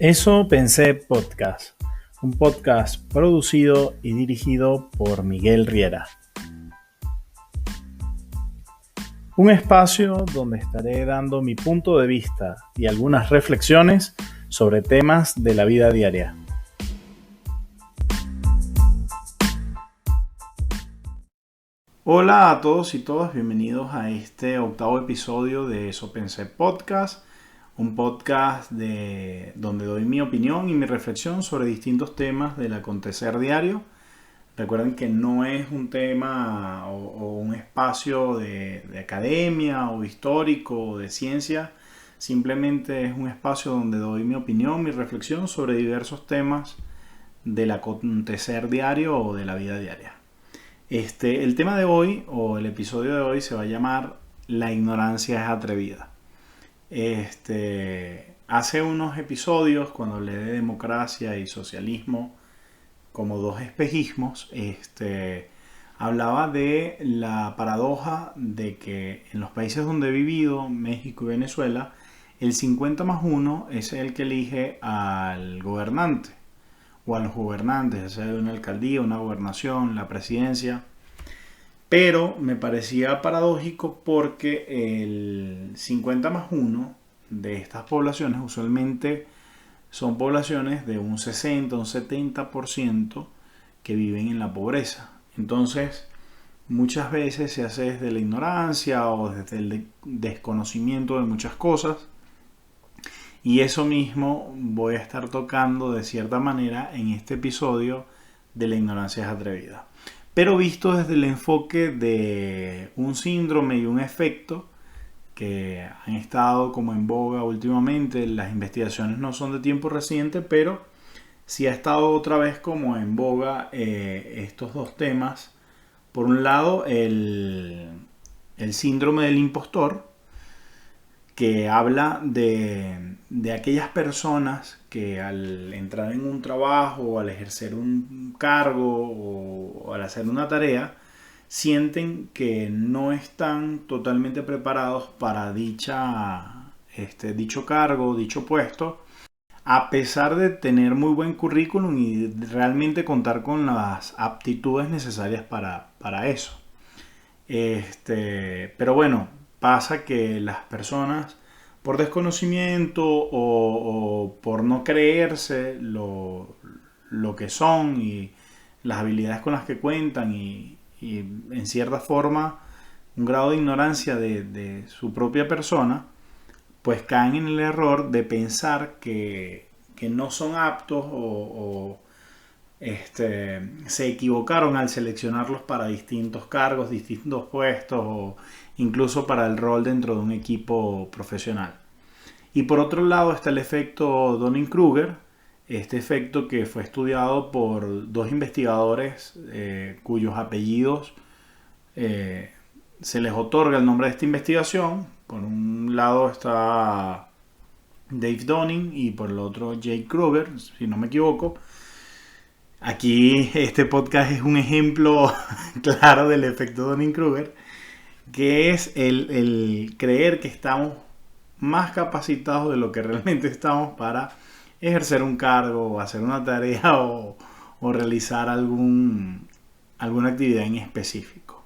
Eso pensé podcast, un podcast producido y dirigido por Miguel Riera. Un espacio donde estaré dando mi punto de vista y algunas reflexiones sobre temas de la vida diaria. Hola a todos y todas, bienvenidos a este octavo episodio de Eso pensé podcast. Un podcast donde doy mi opinión y mi reflexión sobre distintos temas del acontecer diario. Recuerden que no es un tema o un espacio de academia o histórico o de ciencia. Simplemente es un espacio donde doy mi opinión, mi reflexión sobre diversos temas del acontecer diario o de la vida diaria. El tema de hoy o el episodio de hoy se va a llamar La ignorancia es atrevida. Hace unos episodios, cuando hablé de democracia y socialismo como dos espejismos, hablaba de la paradoja de que en los países donde he vivido, México y Venezuela, el 50+1 es el que elige al gobernante o a los gobernantes, ya sea de una alcaldía, una gobernación, la presidencia. Pero me parecía paradójico porque el 50+1 de estas poblaciones usualmente son poblaciones de un 60, un 70% que viven en la pobreza. Entonces, muchas veces se hace desde la ignorancia o desde el desconocimiento de muchas cosas. Y eso mismo voy a estar tocando de cierta manera en este episodio de La ignorancia es atrevida. Pero visto desde el enfoque de un síndrome y un efecto que han estado como en boga últimamente. Las investigaciones no son de tiempo reciente, pero sí ha estado otra vez como en boga estos dos temas. Por un lado, el síndrome del impostor, que habla de aquellas personas que al entrar en un trabajo o al ejercer un cargo o al hacer una tarea, sienten que no están totalmente preparados para dicho cargo, dicho puesto, a pesar de tener muy buen currículum y realmente contar con las aptitudes necesarias para eso. Pero bueno, pasa que las personas, por desconocimiento o por no creerse lo que son y las habilidades con las que cuentan y en cierta forma un grado de ignorancia de su propia persona, pues caen en el error de pensar que no son aptos o se equivocaron al seleccionarlos para distintos cargos, distintos puestos o incluso para el rol dentro de un equipo profesional. Y por otro lado está el efecto Dunning-Kruger, este efecto que fue estudiado por dos investigadores cuyos apellidos se les otorga el nombre de esta investigación. Por un lado está Dave Dunning y por el otro Jake Kruger, si no me equivoco. Aquí este podcast es un ejemplo claro del efecto Dunning-Kruger, que es el creer que estamos más capacitados de lo que realmente estamos para ejercer un cargo o hacer una tarea o realizar alguna actividad en específico.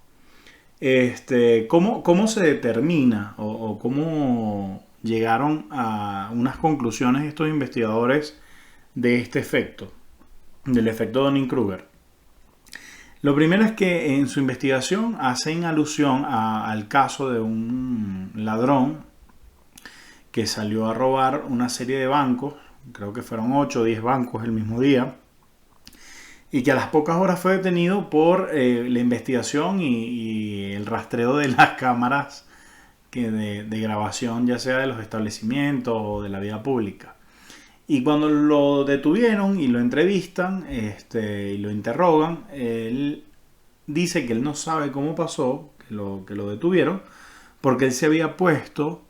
¿Cómo se determina o cómo llegaron a unas conclusiones estos investigadores de este efecto, del efecto Dunning-Kruger? Lo primero es que en su investigación hacen alusión al caso de un ladrón que salió a robar una serie de bancos, creo que fueron 8 o 10 bancos el mismo día, y que a las pocas horas fue detenido por la investigación y el rastreo de las cámaras de grabación, ya sea de los establecimientos o de la vida pública. Y cuando lo detuvieron y lo entrevistan y lo interrogan, él dice que él no sabe cómo pasó, que lo detuvieron, porque él se había puesto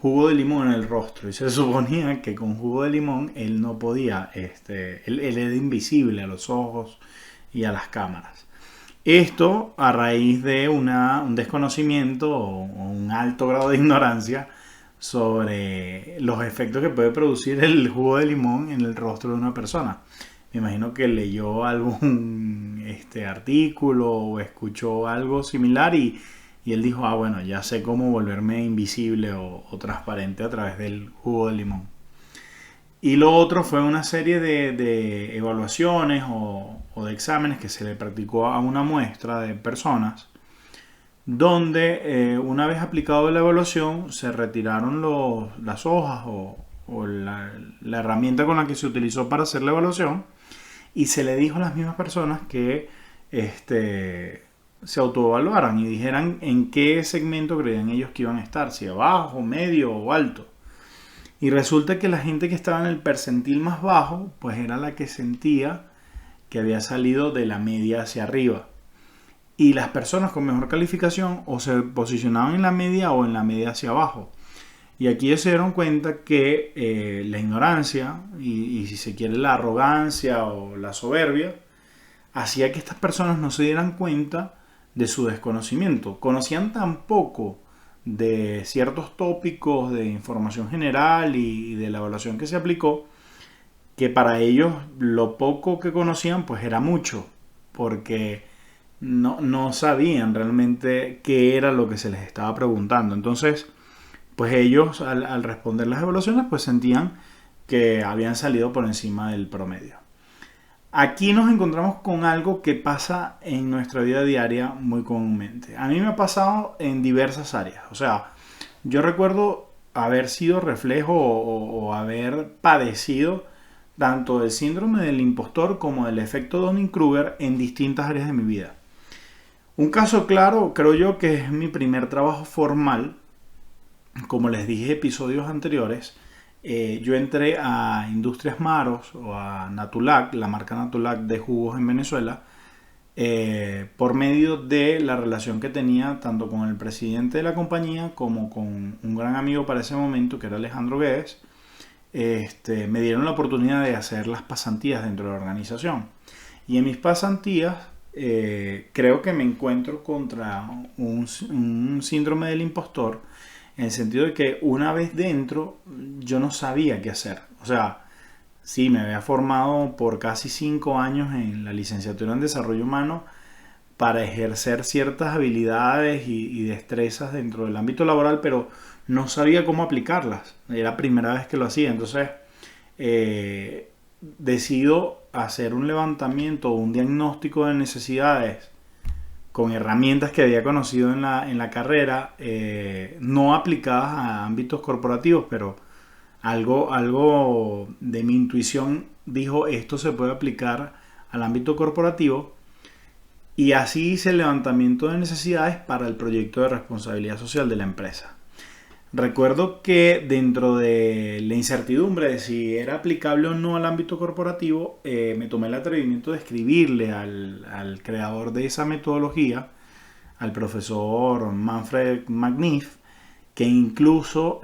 jugo de limón en el rostro y se suponía que con jugo de limón él no podía, él era invisible a los ojos y a las cámaras. Esto a raíz de un desconocimiento o un alto grado de ignorancia sobre los efectos que puede producir el jugo de limón en el rostro de una persona. Me imagino que leyó algún artículo o escuchó algo similar y él dijo, ah, bueno, ya sé cómo volverme invisible o transparente a través del jugo de limón. Y lo otro fue una serie de evaluaciones o de exámenes que se le practicó a una muestra de personas, donde una vez aplicado la evaluación se retiraron las hojas o la herramienta con la que se utilizó para hacer la evaluación y se le dijo a las mismas personas que se autoevaluaran y dijeran en qué segmento creían ellos que iban a estar, si abajo, medio o alto. Y resulta que la gente que estaba en el percentil más bajo, pues era la que sentía que había salido de la media hacia arriba. Y las personas con mejor calificación o se posicionaban en la media o en la media hacia abajo. Y aquí ellos se dieron cuenta que la ignorancia y si se quiere la arrogancia o la soberbia hacía que estas personas no se dieran cuenta de su desconocimiento. Conocían tan poco de ciertos tópicos de información general y de la evaluación que se aplicó, que para ellos lo poco que conocían pues era mucho, porque no sabían realmente qué era lo que se les estaba preguntando. Entonces, pues ellos al responder las evaluaciones pues sentían que habían salido por encima del promedio. Aquí nos encontramos con algo que pasa en nuestra vida diaria muy comúnmente. A mí me ha pasado en diversas áreas. O sea, yo recuerdo haber sido reflejo o haber padecido tanto del síndrome del impostor como del efecto Dunning-Kruger en distintas áreas de mi vida. Un caso claro, creo yo, que es mi primer trabajo formal. Como les dije en episodios anteriores, yo entré a Industrias Maros o a Natulac, la marca Natulac de jugos en Venezuela, por medio de la relación que tenía tanto con el presidente de la compañía como con un gran amigo para ese momento que era Alejandro Guedes. Me dieron la oportunidad de hacer las pasantías dentro de la organización. Y en mis pasantías creo que me encuentro contra un síndrome del impostor, en el sentido de que una vez dentro yo no sabía qué hacer. O sea, sí, me había formado por casi 5 años en la licenciatura en Desarrollo Humano para ejercer ciertas habilidades y destrezas dentro del ámbito laboral, pero no sabía cómo aplicarlas. Era la primera vez que lo hacía. Entonces, decido hacer un levantamiento o un diagnóstico de necesidades con herramientas que había conocido en la carrera, no aplicadas a ámbitos corporativos, pero algo de mi intuición dijo, esto se puede aplicar al ámbito corporativo, y así hice el levantamiento de necesidades para el proyecto de responsabilidad social de la empresa. Recuerdo que dentro de la incertidumbre de si era aplicable o no al ámbito corporativo, me tomé el atrevimiento de escribirle al creador de esa metodología, al profesor Manfred Magniff, que incluso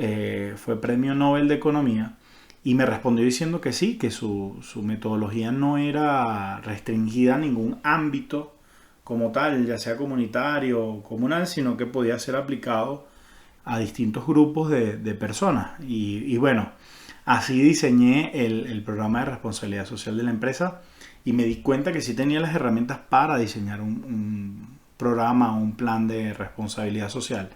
fue premio Nobel de Economía, y me respondió diciendo que sí, que su metodología no era restringida a ningún ámbito como tal, ya sea comunitario o comunal, sino que podía ser aplicado a distintos grupos de personas. Y bueno, así diseñé el programa de responsabilidad social de la empresa y me di cuenta que sí tenía las herramientas para diseñar un programa, un plan de responsabilidad social.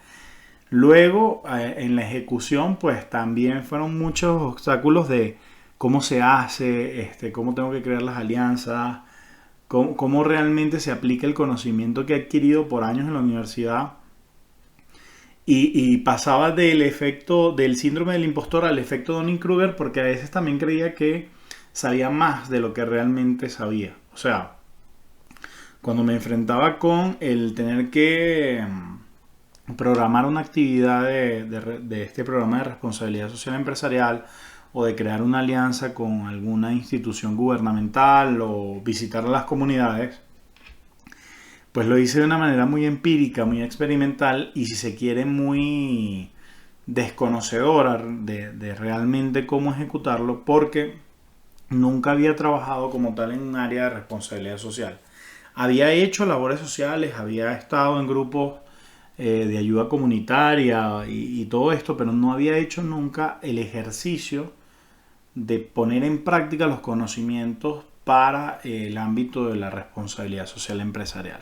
Luego, en la ejecución, pues también fueron muchos obstáculos de cómo se hace, cómo tengo que crear las alianzas, cómo realmente se aplica el conocimiento que he adquirido por años en la universidad. Y pasaba del efecto del síndrome del impostor al efecto Dunning-Kruger, porque a veces también creía que sabía más de lo que realmente sabía. O sea, cuando me enfrentaba con el tener que programar una actividad de este programa de responsabilidad social empresarial, o de crear una alianza con alguna institución gubernamental o visitar las comunidades, pues lo hice de una manera muy empírica, muy experimental y, si se quiere, muy desconocedora de realmente cómo ejecutarlo, porque nunca había trabajado como tal en un área de responsabilidad social. Había hecho labores sociales, había estado en grupos de ayuda comunitaria y todo esto, pero no había hecho nunca el ejercicio de poner en práctica los conocimientos para el ámbito de la responsabilidad social empresarial.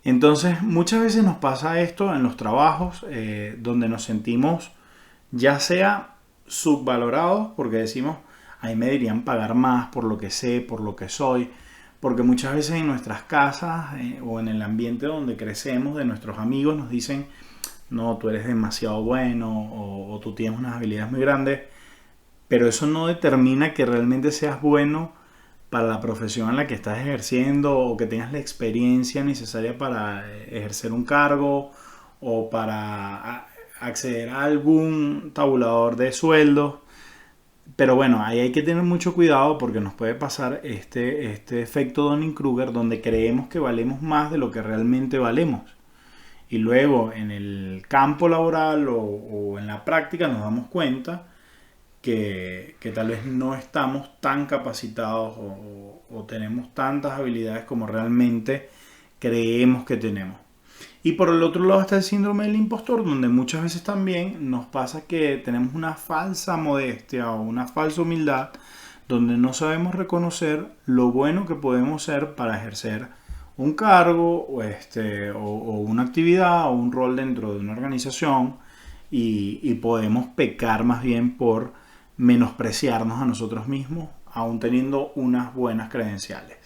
Entonces, muchas veces nos pasa esto en los trabajos donde nos sentimos ya sea subvalorados porque decimos, ahí me deberían pagar más por lo que sé, por lo que soy, porque muchas veces en nuestras casas o en el ambiente donde crecemos de nuestros amigos nos dicen, no, tú eres demasiado bueno o tú tienes unas habilidades muy grandes, pero eso no determina que realmente seas bueno para la profesión en la que estás ejerciendo o que tengas la experiencia necesaria para ejercer un cargo o para acceder a algún tabulador de sueldos. Pero bueno, ahí hay que tener mucho cuidado porque nos puede pasar este efecto Dunning-Kruger donde creemos que valemos más de lo que realmente valemos. Y luego en el campo laboral o en la práctica nos damos cuenta que tal vez no estamos tan capacitados o tenemos tantas habilidades como realmente creemos que tenemos. Y por el otro lado está el síndrome del impostor, donde muchas veces también nos pasa que tenemos una falsa modestia o una falsa humildad, donde no sabemos reconocer lo bueno que podemos ser para ejercer un cargo o una actividad o un rol dentro de una organización y podemos pecar más bien por menospreciarnos a nosotros mismos, aún teniendo unas buenas credenciales.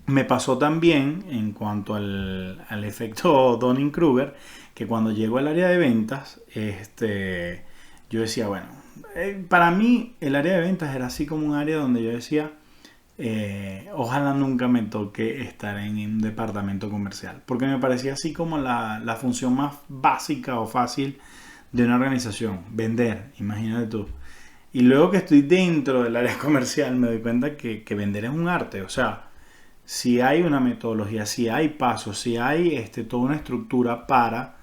Me pasó también en cuanto al efecto Dunning-Kruger, que cuando llego al área de ventas, yo decía, bueno, para mí el área de ventas era así como un área donde yo decía, ojalá nunca me toque estar en un departamento comercial, porque me parecía así como la función más básica o fácil de una organización, vender, imagínate tú. Y luego que estoy dentro del área comercial me doy cuenta que vender es un arte, o sea, si hay una metodología, si hay pasos, si hay toda una estructura para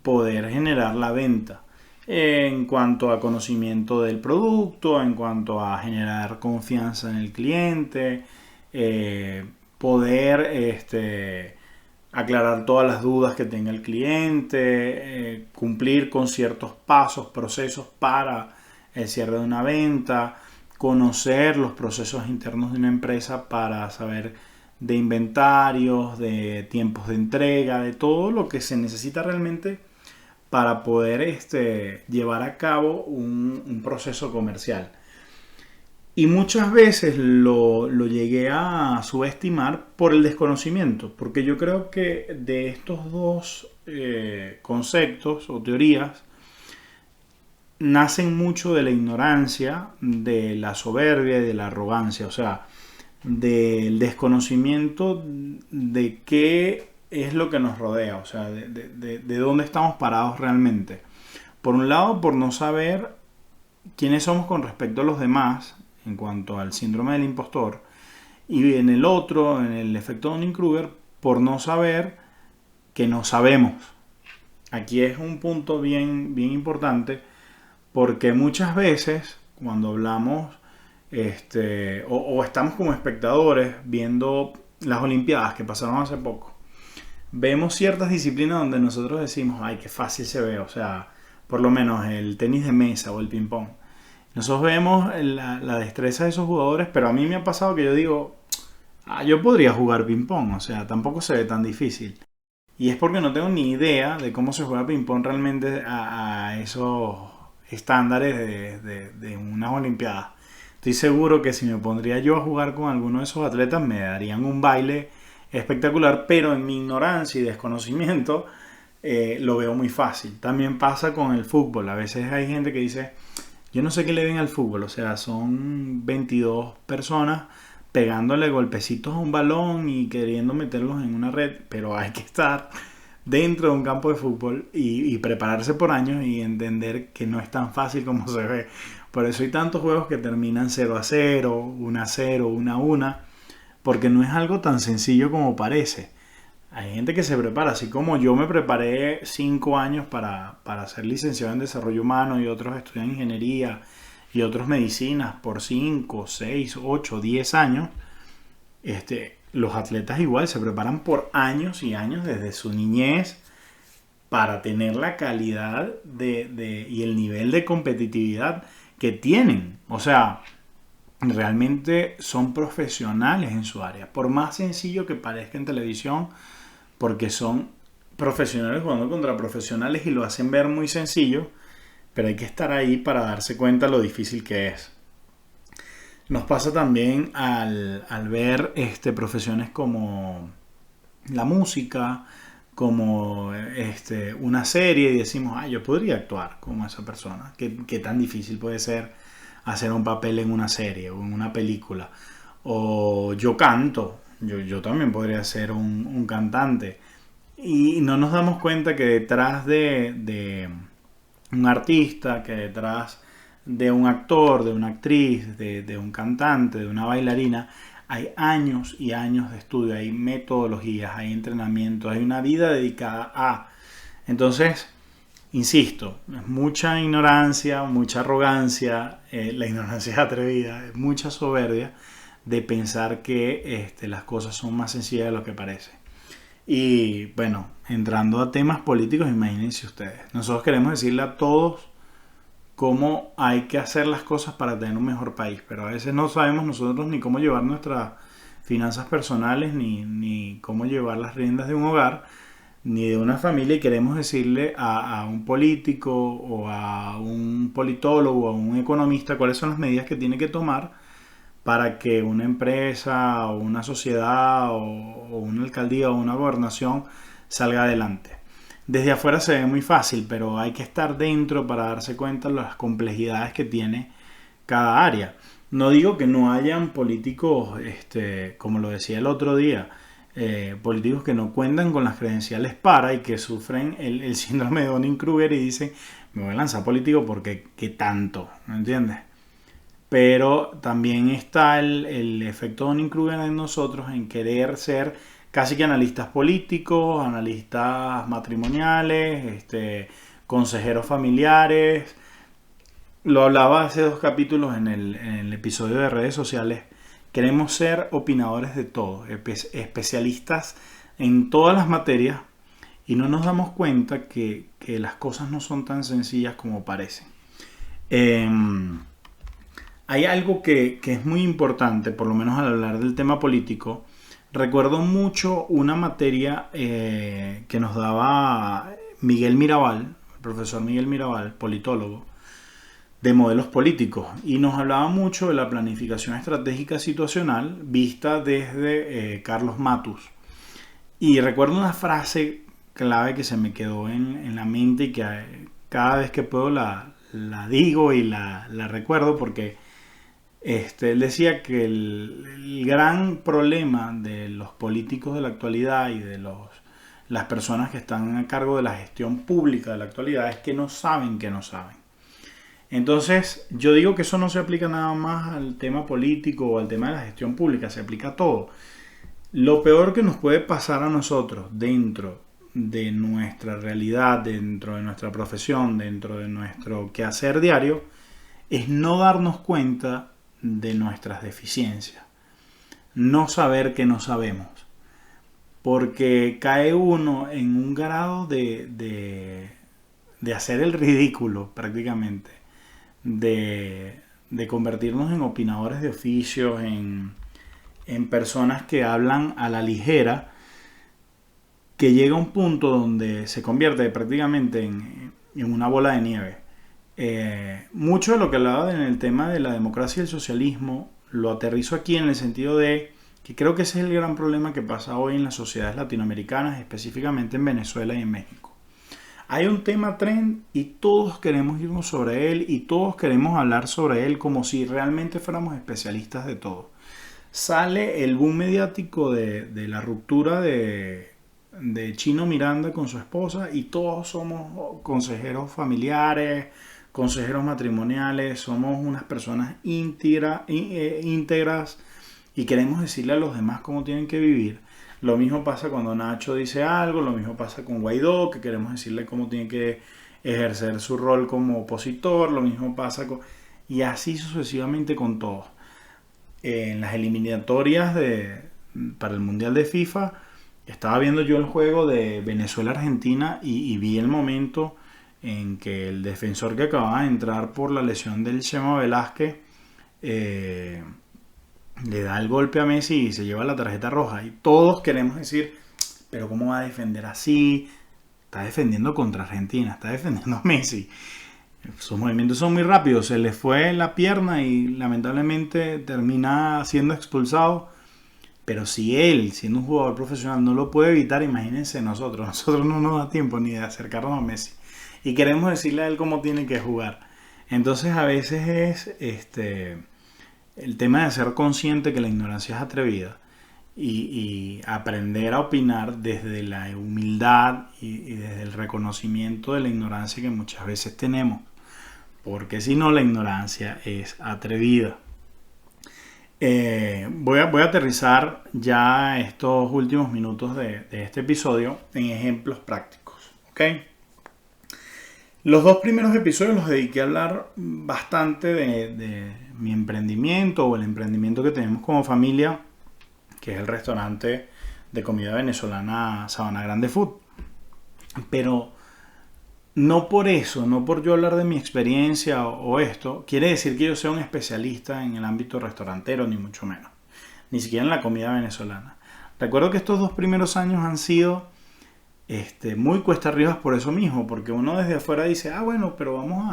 poder generar la venta en cuanto a conocimiento del producto, en cuanto a generar confianza en el cliente, poder aclarar todas las dudas que tenga el cliente, cumplir con ciertos pasos, procesos para el cierre de una venta, conocer los procesos internos de una empresa para saber de inventarios, de tiempos de entrega, de todo lo que se necesita realmente para poder llevar a cabo un proceso comercial. Y muchas veces lo llegué a subestimar por el desconocimiento, porque yo creo que de estos dos conceptos o teorías nacen mucho de la ignorancia, de la soberbia y de la arrogancia, o sea, del desconocimiento de qué es lo que nos rodea, o sea, de dónde estamos parados realmente. Por un lado, por no saber quiénes somos con respecto a los demás en cuanto al síndrome del impostor, y en el otro, en el efecto Dunning-Kruger, por no saber que no sabemos. Aquí es un punto bien, bien importante porque muchas veces cuando hablamos o estamos como espectadores viendo las Olimpiadas que pasaron hace poco, vemos ciertas disciplinas donde nosotros decimos, ay, qué fácil se ve, o sea, por lo menos el tenis de mesa o el ping pong. Nosotros vemos la destreza de esos jugadores, pero a mí me ha pasado que yo digo, yo podría jugar ping pong, o sea, tampoco se ve tan difícil. Y es porque no tengo ni idea de cómo se juega ping pong realmente a esos estándares de unas Olimpiadas. Estoy seguro que si me pondría yo a jugar con alguno de esos atletas me darían un baile espectacular, pero en mi ignorancia y desconocimiento lo veo muy fácil. También pasa con el fútbol. A veces hay gente que dice, yo no sé qué le ven al fútbol, o sea, son 22 personas pegándole golpecitos a un balón y queriendo meterlos en una red, pero hay que estar dentro de un campo de fútbol y prepararse por años y entender que no es tan fácil como se ve. Por eso hay tantos juegos que terminan 0-0, 1-0, 1-1, porque no es algo tan sencillo como parece. Hay gente que se prepara, así como yo me preparé 5 años para ser licenciado en desarrollo humano y otros estudian ingeniería y otros medicinas por 5, 6, 8, 10 años. los atletas igual se preparan por años y años desde su niñez para tener la calidad y el nivel de competitividad que tienen. O sea, realmente son profesionales en su área. Por más sencillo que parezca en televisión, porque son profesionales jugando contra profesionales y lo hacen ver muy sencillo, pero hay que estar ahí para darse cuenta lo difícil que es. Nos pasa también al ver profesiones como la música, como una serie y decimos, yo podría actuar como esa persona. ¿Qué tan difícil puede ser hacer un papel en una serie o en una película? O yo canto, yo también podría ser un cantante. Y no nos damos cuenta que detrás de un artista, que detrás de un actor, de una actriz, de un cantante, de una bailarina, hay años y años de estudio, hay metodologías, hay entrenamiento, hay una vida dedicada a. Entonces, insisto, es mucha ignorancia, mucha arrogancia, la ignorancia es atrevida, es mucha soberbia de pensar que las cosas son más sencillas de lo que parece. Y bueno, entrando a temas políticos, imagínense ustedes, nosotros queremos decirle a todos cómo hay que hacer las cosas para tener un mejor país, pero a veces no sabemos nosotros ni cómo llevar nuestras finanzas personales, ni cómo llevar las riendas de un hogar, ni de una familia, y queremos decirle a un político o a un politólogo o a un economista cuáles son las medidas que tiene que tomar para que una empresa o una sociedad o una alcaldía o una gobernación salga adelante. Desde afuera se ve muy fácil, pero hay que estar dentro para darse cuenta de las complejidades que tiene cada área. No digo que no hayan políticos, como lo decía el otro día, políticos que no cuentan con las credenciales para y que sufren el síndrome de Dunning-Kruger y dicen, me voy a lanzar político porque ¿qué tanto? ¿Me entiendes? Pero también está el efecto Dunning-Kruger en nosotros en querer ser casi que analistas políticos, analistas matrimoniales, consejeros familiares. Lo hablaba hace 2 capítulos en el episodio de redes sociales. Queremos ser opinadores de todo, especialistas en todas las materias, y no nos damos cuenta que las cosas no son tan sencillas como parecen. Hay algo que es muy importante, por lo menos al hablar del tema político. Recuerdo mucho una materia que nos daba Miguel Mirabal, el profesor Miguel Mirabal, politólogo, de modelos políticos, y nos hablaba mucho de la planificación estratégica situacional vista desde Carlos Matus. Y recuerdo una frase clave que se me quedó en la mente y que cada vez que puedo la digo y la recuerdo, porque él decía que el gran problema de los políticos de la actualidad y de las personas que están a cargo de la gestión pública de la actualidad es que no saben que no saben. Entonces, yo digo que eso no se aplica nada más al tema político o al tema de la gestión pública, se aplica a todo. Lo peor que nos puede pasar a nosotros dentro de nuestra realidad, dentro de nuestra profesión, dentro de nuestro quehacer diario, es no darnos cuenta de nuestras deficiencias, no saber que no sabemos, porque cae uno en un grado de hacer el ridículo prácticamente, de convertirnos en opinadores de oficio, en personas que hablan a la ligera, que llega a un punto donde se convierte prácticamente en una bola de nieve. Mucho de lo que hablaba en el tema de la democracia y el socialismo lo aterrizo aquí en el sentido de que creo que ese es el gran problema que pasa hoy en las sociedades latinoamericanas, específicamente en Venezuela y en México. Hay un tema trend y todos queremos irnos sobre él y todos queremos hablar sobre él como si realmente fuéramos especialistas de todo. Sale el boom mediático de la ruptura de Chino Miranda con su esposa y todos somos consejeros familiares, consejeros matrimoniales, somos unas personas íntegras y queremos decirle a los demás cómo tienen que vivir. Lo mismo pasa cuando Nacho dice algo, lo mismo pasa con Guaidó, que queremos decirle cómo tiene que ejercer su rol como opositor, lo mismo pasa y así sucesivamente con todos. En las eliminatorias para el Mundial de FIFA, estaba viendo yo el juego de Venezuela-Argentina y vi el momento en que el defensor que acababa de entrar por la lesión del Chema Velázquez le da el golpe a Messi y se lleva la tarjeta roja. Y todos queremos decir, pero ¿cómo va a defender así? Está defendiendo contra Argentina, está defendiendo a Messi. Sus movimientos son muy rápidos, se le fue la pierna y lamentablemente termina siendo expulsado. Pero si él, siendo un jugador profesional, no lo puede evitar, imagínense nosotros no nos da tiempo ni de acercarnos a Messi. Y queremos decirle a él cómo tiene que jugar. Entonces a veces es el tema de ser consciente que la ignorancia es atrevida y aprender a opinar desde la humildad y desde el reconocimiento de la ignorancia que muchas veces tenemos. Porque si no, la ignorancia es atrevida. Voy a aterrizar ya estos últimos minutos de este episodio en ejemplos prácticos. ¿Ok? Los 2 primeros episodios los dediqué a hablar bastante de mi emprendimiento o el emprendimiento que tenemos como familia, que es el restaurante de comida venezolana Sabana Grande Food. Pero no por eso, no por yo hablar de mi experiencia o esto, quiere decir que yo sea un especialista en el ámbito restaurantero, ni mucho menos. Ni siquiera en la comida venezolana. Recuerdo que estos 2 primeros años han sido muy cuesta arriba por eso mismo, porque uno desde afuera dice, bueno, pero vamos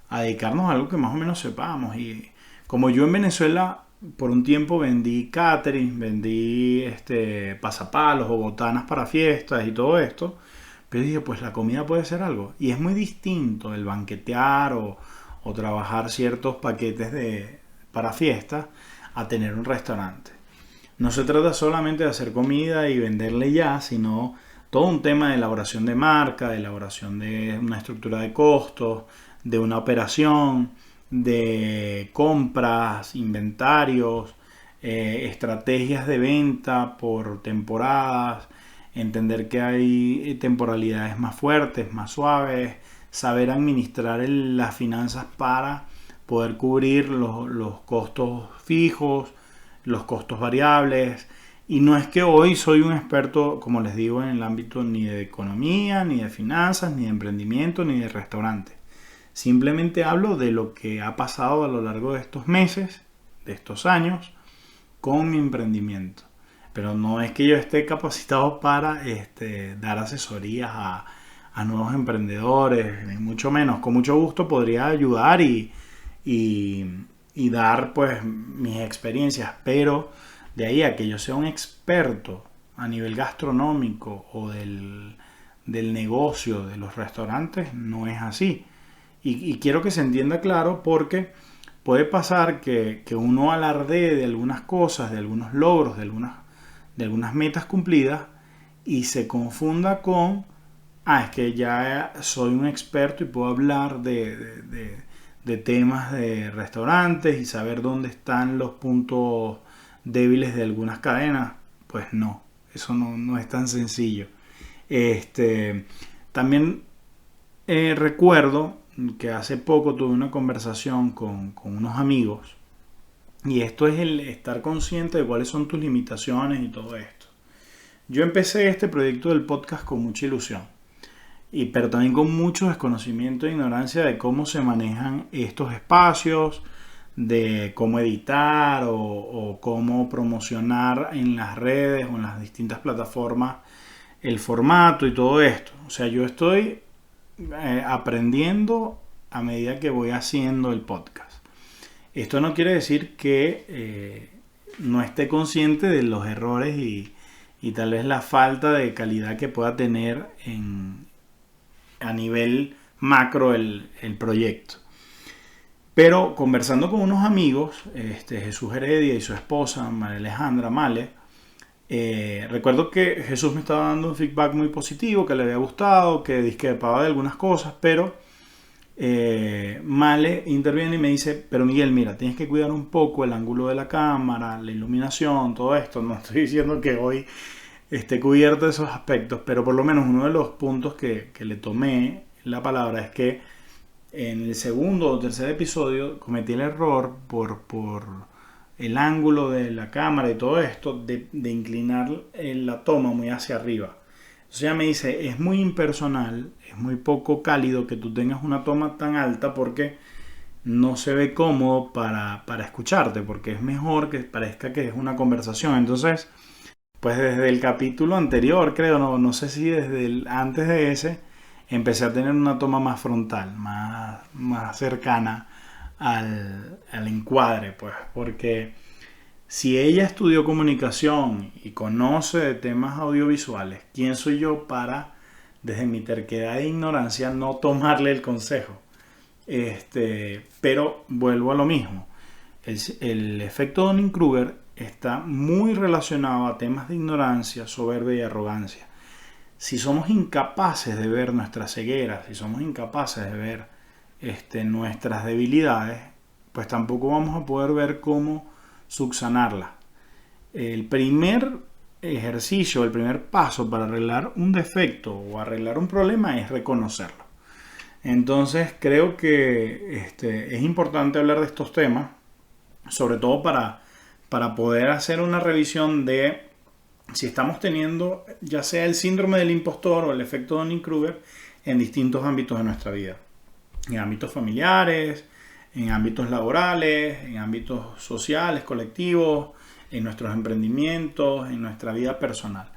a dedicarnos a algo que más o menos sepamos. Y como yo en Venezuela por un tiempo vendí catering, vendí pasapalos o botanas para fiestas y todo esto, pero dije, pues la comida puede ser algo. Y es muy distinto el banquetear o trabajar ciertos paquetes para fiestas a tener un restaurante. No se trata solamente de hacer comida y venderle ya, sino todo un tema de elaboración de marca, de elaboración de una estructura de costos, de una operación, de compras, inventarios, estrategias de venta por temporadas, entender que hay temporalidades más fuertes, más suaves, saber administrar las finanzas para poder cubrir los costos fijos, los costos variables. Y no es que hoy soy un experto, como les digo, en el ámbito ni de economía, ni de finanzas, ni de emprendimiento, ni de restaurante. Simplemente hablo de lo que ha pasado a lo largo de estos meses, de estos años, con mi emprendimiento. Pero no es que yo esté capacitado para dar asesorías a nuevos emprendedores, ni mucho menos. Con mucho gusto podría ayudar y dar pues mis experiencias, pero de ahí a que yo sea un experto a nivel gastronómico o del negocio de los restaurantes, no es así. Y quiero que se entienda claro porque puede pasar que uno alardee de algunas cosas, de algunos logros, de algunas metas cumplidas y se confunda con, es que ya soy un experto y puedo hablar de temas de restaurantes y saber dónde están los puntos débiles de algunas cadenas. Pues no, eso no es tan sencillo. También recuerdo que hace poco tuve una conversación con unos amigos y esto es el estar consciente de cuáles son tus limitaciones y todo esto. Yo empecé este proyecto del podcast con mucha ilusión, pero también con mucho desconocimiento e ignorancia de cómo se manejan estos espacios, de cómo editar o cómo promocionar en las redes o en las distintas plataformas el formato y todo esto. O sea, yo estoy aprendiendo a medida que voy haciendo el podcast. Esto no quiere decir que no esté consciente de los errores y tal vez la falta de calidad que pueda tener a nivel macro el proyecto. Pero conversando con unos amigos, Jesús Heredia y su esposa, María Alejandra Male, recuerdo que Jesús me estaba dando un feedback muy positivo, que le había gustado, que discrepaba de algunas cosas, pero Male interviene y me dice, pero Miguel, mira, tienes que cuidar un poco el ángulo de la cámara, la iluminación, todo esto. No estoy diciendo que hoy esté cubierto de esos aspectos, pero por lo menos uno de los puntos que le tomé la palabra es que en el segundo o tercer episodio cometí el error por el ángulo de la cámara y todo esto, de inclinar la toma muy hacia arriba. Entonces ella me dice, es muy impersonal, es muy poco cálido que tú tengas una toma tan alta porque no se ve cómodo para escucharte, porque es mejor que parezca que es una conversación. Entonces, pues desde el capítulo anterior, creo, no sé si desde antes de ese, empecé a tener una toma más frontal, más cercana al encuadre, pues, porque si ella estudió comunicación y conoce de temas audiovisuales, ¿quién soy yo para, desde mi terquedad e ignorancia, no tomarle el consejo? Pero vuelvo a lo mismo. El efecto Dunning-Kruger está muy relacionado a temas de ignorancia, soberbia y arrogancia. Si somos incapaces de ver nuestras cegueras, si somos incapaces de ver nuestras debilidades, pues tampoco vamos a poder ver cómo subsanarlas. El primer ejercicio, el primer paso para arreglar un defecto o arreglar un problema es reconocerlo. Entonces creo que es importante hablar de estos temas, sobre todo para poder hacer una revisión de si estamos teniendo ya sea el síndrome del impostor o el efecto Dunning-Kruger en distintos ámbitos de nuestra vida. En ámbitos familiares, en ámbitos laborales, en ámbitos sociales, colectivos, en nuestros emprendimientos, en nuestra vida personal.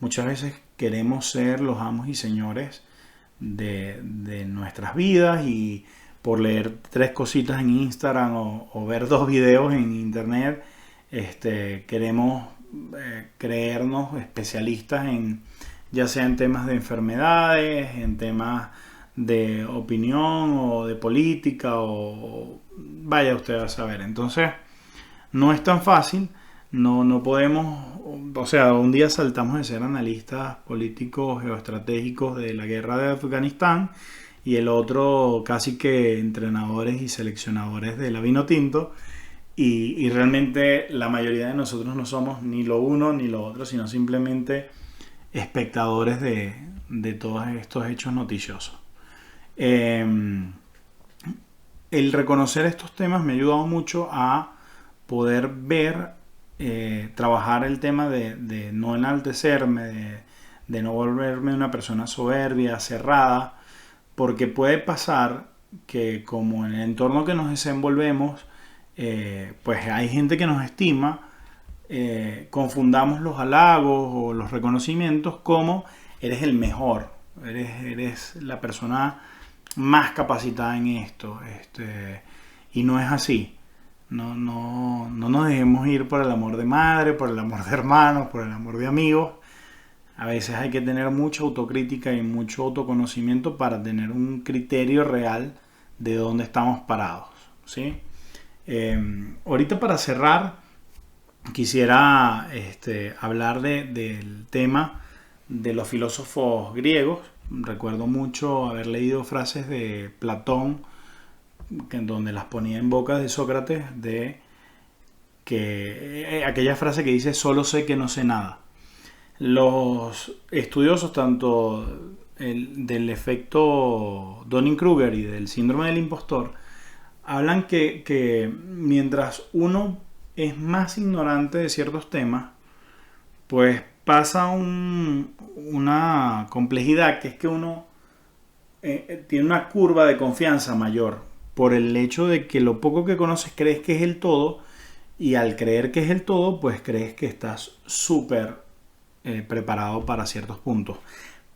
Muchas veces queremos ser los amos y señores de nuestras vidas y por leer 3 cositas en Instagram o ver 2 videos en internet, queremos creernos especialistas ya sea en temas de enfermedades, en temas de opinión o de política o vaya usted a saber. Entonces no es tan fácil, no podemos, o sea, un día saltamos de ser analistas políticos geoestratégicos de la guerra de Afganistán y el otro casi que entrenadores y seleccionadores de la vino tinto y realmente la mayoría de nosotros no somos ni lo uno ni lo otro, sino simplemente espectadores de todos estos hechos noticiosos. El reconocer estos temas me ha ayudado mucho a poder ver, trabajar el tema de no enaltecerme, de no volverme una persona soberbia, cerrada, porque puede pasar que como en el entorno que nos desenvolvemos, pues hay gente que nos estima, confundamos los halagos o los reconocimientos como eres el mejor, eres la persona más capacitada en esto, y no es así. No nos dejemos ir por el amor de madre, por el amor de hermanos, por el amor de amigos. A veces hay que tener mucha autocrítica y mucho autoconocimiento para tener un criterio real de dónde estamos parados, ¿sí? Ahorita para cerrar quisiera hablar del tema de los filósofos griegos. Recuerdo mucho haber leído frases de Platón en donde las ponía en boca de Sócrates de que aquella frase que dice solo sé que no sé nada. Los estudiosos tanto del efecto Dunning-Kruger y del síndrome del impostor hablan que mientras uno es más ignorante de ciertos temas, pues pasa una complejidad que es que uno tiene una curva de confianza mayor por el hecho de que lo poco que conoces crees que es el todo y al creer que es el todo pues crees que estás súper preparado para ciertos puntos.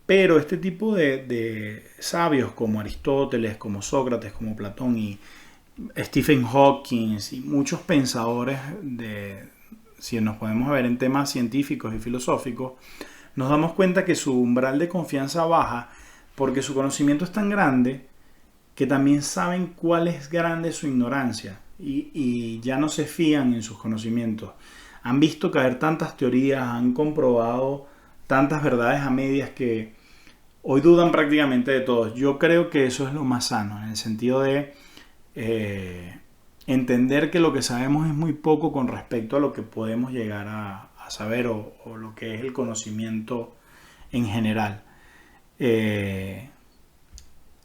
Pero este tipo de sabios como Aristóteles, como Sócrates, como Platón y Stephen Hawking y muchos pensadores si nos podemos ver en temas científicos y filosóficos, nos damos cuenta que su umbral de confianza baja porque su conocimiento es tan grande que también saben cuál es grande su ignorancia y ya no se fían en sus conocimientos. Han visto caer tantas teorías, han comprobado tantas verdades a medias que hoy dudan prácticamente de todo. Yo creo que eso es lo más sano, en el sentido de entender que lo que sabemos es muy poco con respecto a lo que podemos llegar a saber o lo que es el conocimiento en general.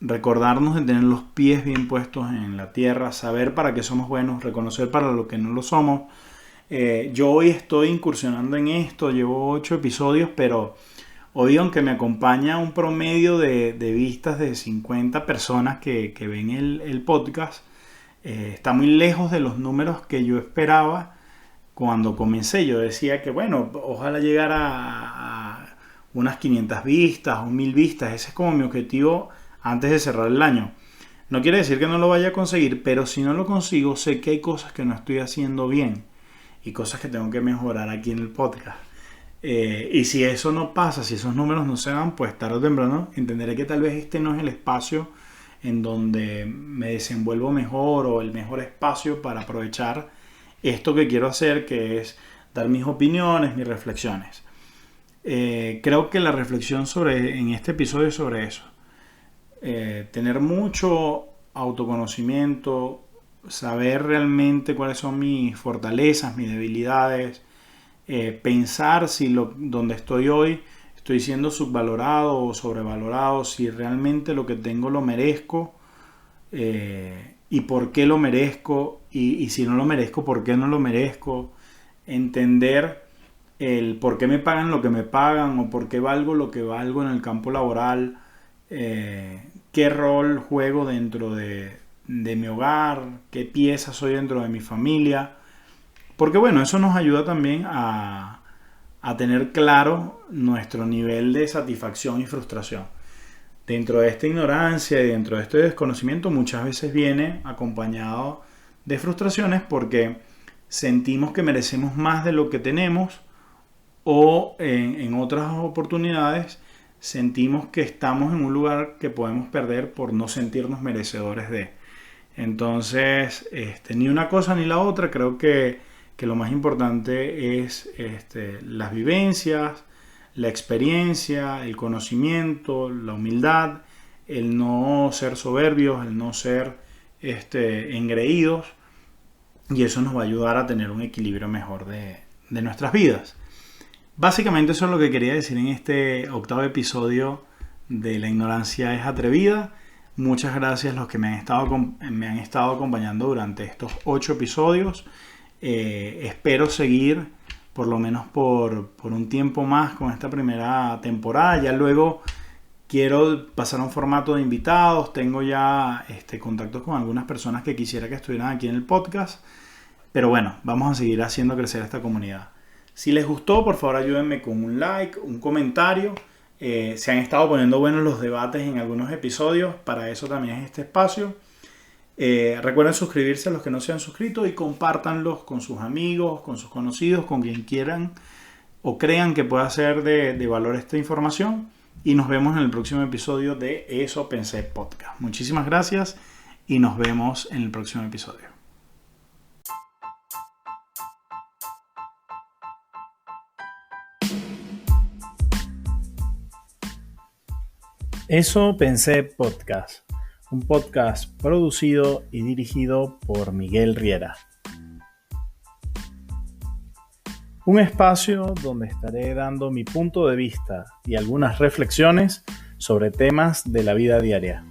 recordarnos de tener los pies bien puestos en la tierra, saber para qué somos buenos, reconocer para lo que no lo somos. Yo hoy estoy incursionando en esto, llevo 8 episodios, pero hoy, aunque me acompaña un promedio de vistas de 50 personas que ven el podcast, está muy lejos de los números que yo esperaba cuando comencé. Yo decía que, bueno, ojalá llegara a unas 500 vistas o 1000 vistas. Ese es como mi objetivo antes de cerrar el año. No quiere decir que no lo vaya a conseguir, pero si no lo consigo, sé que hay cosas que no estoy haciendo bien y cosas que tengo que mejorar aquí en el podcast. Y si eso no pasa, si esos números no se dan, pues tarde o temprano entenderé que tal vez este no es el espacio en donde me desenvuelvo mejor o el mejor espacio para aprovechar esto que quiero hacer, que es dar mis opiniones, mis reflexiones. Creo que la reflexión en este episodio es sobre eso. Tener mucho autoconocimiento, saber realmente cuáles son mis fortalezas, mis debilidades, pensar si donde estoy hoy estoy siendo subvalorado o sobrevalorado, si realmente lo que tengo lo merezco, y por qué lo merezco, y si no lo merezco, por qué no lo merezco. Entender el por qué me pagan lo que me pagan o por qué valgo lo que valgo en el campo laboral, qué rol juego dentro de mi hogar, qué pieza soy dentro de mi familia. Porque bueno, eso nos ayuda también a tener claro nuestro nivel de satisfacción y frustración. Dentro de esta ignorancia y dentro de este desconocimiento muchas veces viene acompañado de frustraciones porque sentimos que merecemos más de lo que tenemos, o en otras oportunidades sentimos que estamos en un lugar que podemos perder por no sentirnos merecedores de. Entonces, ni una cosa ni la otra. Creo que lo más importante es las vivencias, la experiencia, el conocimiento, la humildad, el no ser soberbios, el no ser engreídos, y eso nos va a ayudar a tener un equilibrio mejor de nuestras vidas. Básicamente eso es lo que quería decir en este 8º episodio de La Ignorancia es Atrevida. Muchas gracias a los que me han estado acompañando durante estos 8 episodios. Espero seguir por lo menos por un tiempo más con esta primera temporada. Ya luego quiero pasar a un formato de invitados. Tengo ya contactos con algunas personas que quisiera que estuvieran aquí en el podcast. Pero bueno, vamos a seguir haciendo crecer esta comunidad. Si les gustó, por favor ayúdenme con un like, un comentario. Se han estado poniendo buenos los debates en algunos episodios. Para eso también es este espacio. Recuerden suscribirse a los que no se han suscrito y compártanlos con sus amigos, con sus conocidos, con quien quieran o crean que pueda ser de valor esta información. Y nos vemos en el próximo episodio de Eso Pensé Podcast. Muchísimas gracias y nos vemos en el próximo episodio. Eso Pensé Podcast, un podcast producido y dirigido por Miguel Riera. Un espacio donde estaré dando mi punto de vista y algunas reflexiones sobre temas de la vida diaria.